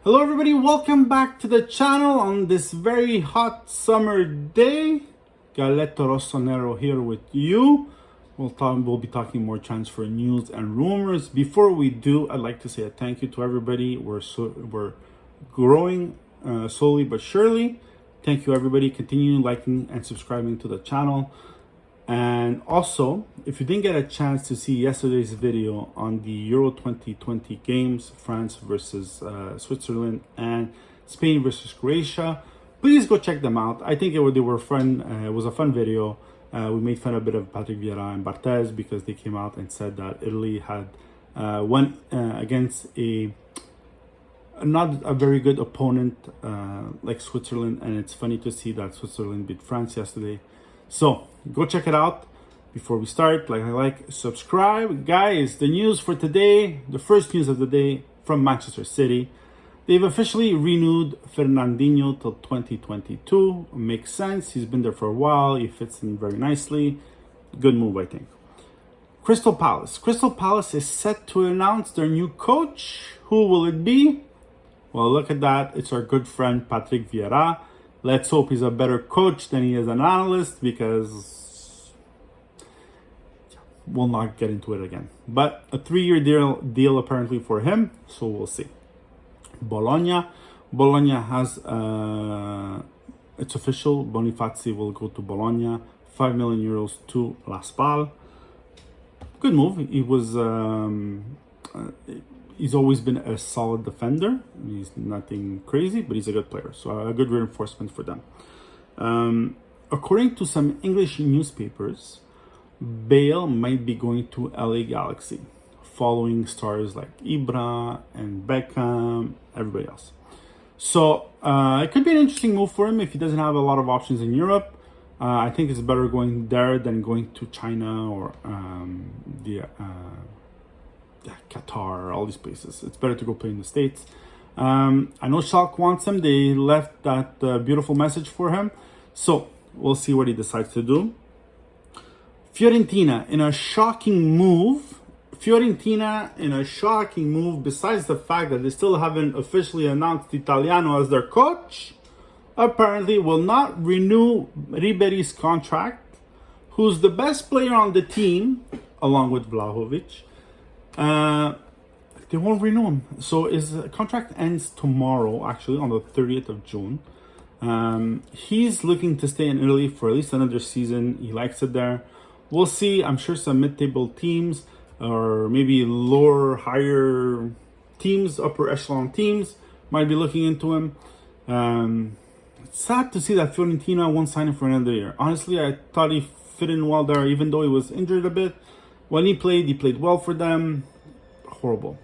Hello everybody, welcome back to the channel on this very hot summer day. Galletto Rossonero here with you. We'll be talking more transfer news and rumors. Before we do, I'd like to say a thank you to everybody. We're growing slowly but surely. Thank you everybody. Continue liking and subscribing to the channel. And also, if you didn't get a chance to see yesterday's video on the Euro 2020 games, France versus Switzerland and Spain versus Croatia, please go check them out. I think they were fun. It was a fun video. We made fun a bit of Patrick Vieira and Barthez because they came out and said that Italy had won against not a very good opponent like Switzerland, and it's funny to see that Switzerland beat France yesterday. So go check it out. Before we start, subscribe. Guys, the news for today, the first news of the day from Manchester City. They've officially renewed Fernandinho till 2022. Makes sense. He's been there for a while. He fits in very nicely. Good move, I think. Crystal Palace. Crystal Palace is set to announce their new coach. Who will it be? Well, look at that. It's our good friend Patrick Vieira. Let's hope he's a better coach than he is an analyst, because we'll not get into it again. But a 3-year deal apparently for him, so we'll see. Bologna has, it's official, Bonifazi will go to Bologna, 5 million euros to La Spal. Good move. He was, he's always been a solid defender. He's nothing crazy, but he's a good player. So a good reinforcement for them. According to some English newspapers, Bale might be going to LA Galaxy, following stars like Ibra and Beckham, everybody else. So it could be an interesting move for him if he doesn't have a lot of options in Europe. I think it's better going there than going to China or Qatar, all these places. It's better to go play in the States. I know Schalke wants him. They left that beautiful message for him. So we'll see what he decides to do. Fiorentina in a shocking move, besides the fact that they still haven't officially announced Italiano as their coach, apparently will not renew Ribery's contract, who's the best player on the team, along with Vlahovic. They won't renew him. So his contract ends tomorrow, actually, on the 30th of June. He's looking to stay in Italy for at least another season. He likes it there. We'll see. I'm sure some mid-table teams or maybe lower, higher teams, upper echelon teams might be looking into him. It's sad to see that Fiorentina won't sign him for another year. Honestly, I thought he fit in well there, even though he was injured a bit. When he played well for them. Horrible.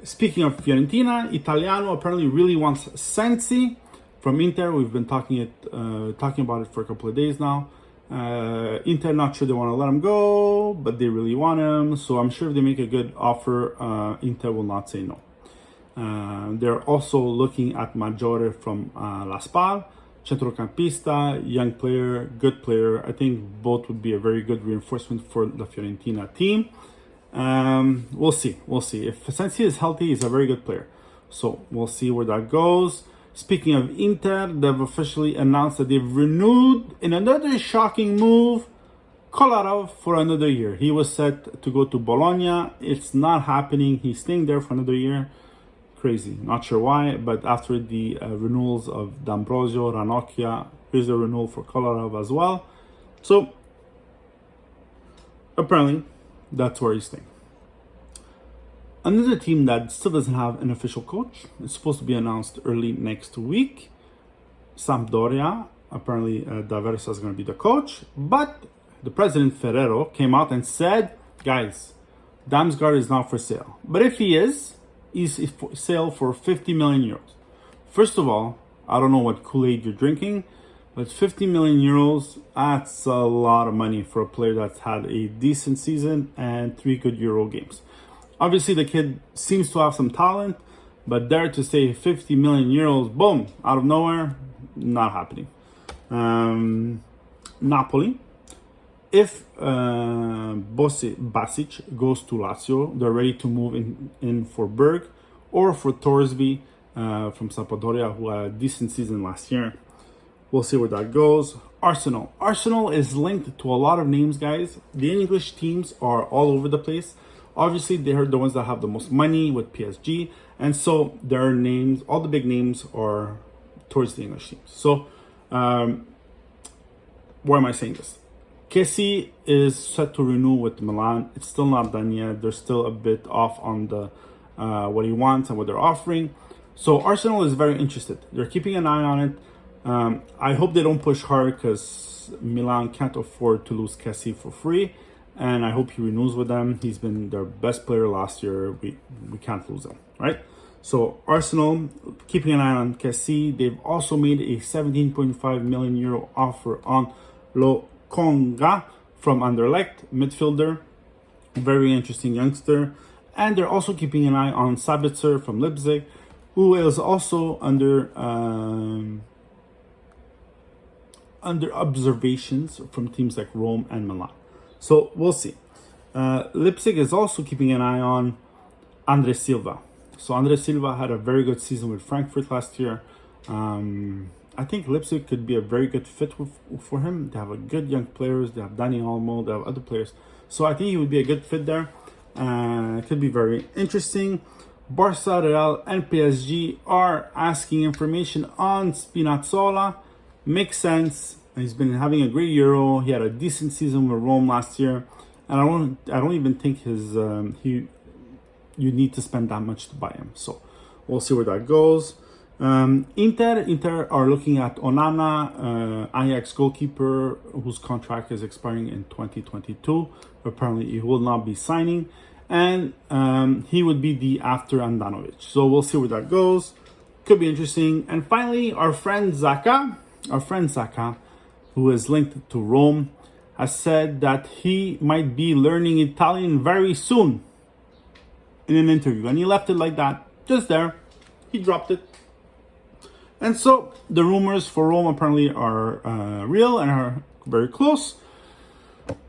Speaking of Fiorentina, Italiano apparently really wants Sensi from Inter. We've been talking about it for a couple of days now. Inter not sure they want to let him go, but they really want him. So I'm sure if they make a good offer, Inter will not say no. They're also looking at Maggiore from La Spal, centrocampista, young player, good player. I think both would be a very good reinforcement for the Fiorentina team. We'll see. If Sensi is healthy, he's a very good player. So we'll see where that goes. Speaking of Inter, they've officially announced that they've renewed, in another shocking move, Kolarov for another year. He was set to go to Bologna. It's not happening. He's staying there for another year. Crazy. Not sure why, but after the renewals of D'Ambrosio, Ranocchia, here's a renewal for Kolarov as well. So apparently that's where he's staying. Another team that still doesn't have an official coach, it's supposed to be announced early next week. Sampdoria, apparently D'Aversa is going to be the coach, but the president Ferrero came out and said, guys, Damsgaard is not for sale. But if he is, he's for sale for 50 million euros. First of all, I don't know what Kool-Aid you're drinking, but 50 million euros, that's a lot of money for a player that's had a decent season and 3 good Euro games. Obviously, the kid seems to have some talent, but there to say 50 million euros, boom, out of nowhere, not happening. Napoli, if Basic goes to Lazio, they're ready to move in for Berg or for Thorsby. from Sampdoria, who had a decent season last year. We'll see where that goes. Arsenal. Arsenal is linked to a lot of names, guys. The English teams are all over the place. Obviously, they're the ones that have the most money with PSG. And so their names, all the big names are towards the English teams. So, why am I saying this? Kessie is set to renew with Milan. It's still not done yet. They're still a bit off on the what he wants and what they're offering. So Arsenal is very interested. They're keeping an eye on it. I hope they don't push hard because Milan can't afford to lose Kessie for free. And I hope he renews with them. He's been their best player last year. We can't lose him, right? So Arsenal, keeping an eye on Kessie. They've also made a 17.5 million euro offer on Lokonga from Anderlecht, midfielder. Very interesting youngster. And they're also keeping an eye on Sabitzer from Leipzig, who is also under observations from teams like Rome and Milan. So we'll see. Leipzig is also keeping an eye on Andre Silva. So Andre Silva had a very good season with Frankfurt last year. I think Leipzig could be a very good fit for him. They have a good young players. They have Dani Olmo. They have other players. So I think he would be a good fit there. It could be very interesting. Barca, Real, and PSG are asking information on Spinazzola. Makes sense. He's been having a great Euro. He had a decent season with Rome last year, and I don't even think you need to spend that much to buy him. So we'll see where that goes. Inter are looking at Onana, Ajax goalkeeper, whose contract is expiring in 2022. Apparently, he will not be signing, and he would be the after Andanovic. So we'll see where that goes. Could be interesting. And finally, our friend Zaka, who is linked to Rome, has said that he might be learning Italian very soon in an interview. And he left it like that, just there. He dropped it. And so the rumors for Rome apparently are real and are very close.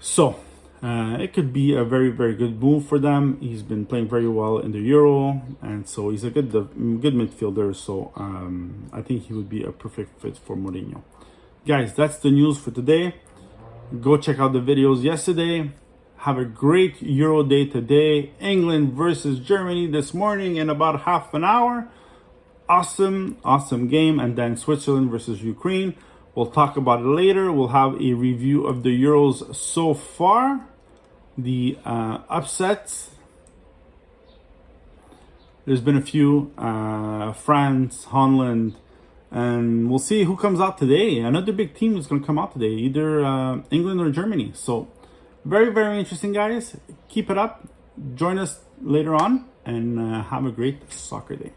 So it could be a very, very good move for them. He's been playing very well in the Euro, and so he's a good midfielder. So I think he would be a perfect fit for Mourinho. Guys, that's the news for today. Go check out the videos yesterday. Have a great Euro day today. England versus Germany this morning in about half an hour. Awesome game. And then Switzerland versus Ukraine. We'll talk about it later. We'll have a review of the Euros so far. The upsets. There's been a few. France, Holland. And we'll see who comes out today. Another big team is going to come out today. Either England or Germany. So very, very interesting, guys. Keep it up. Join us later on. And have a great soccer day.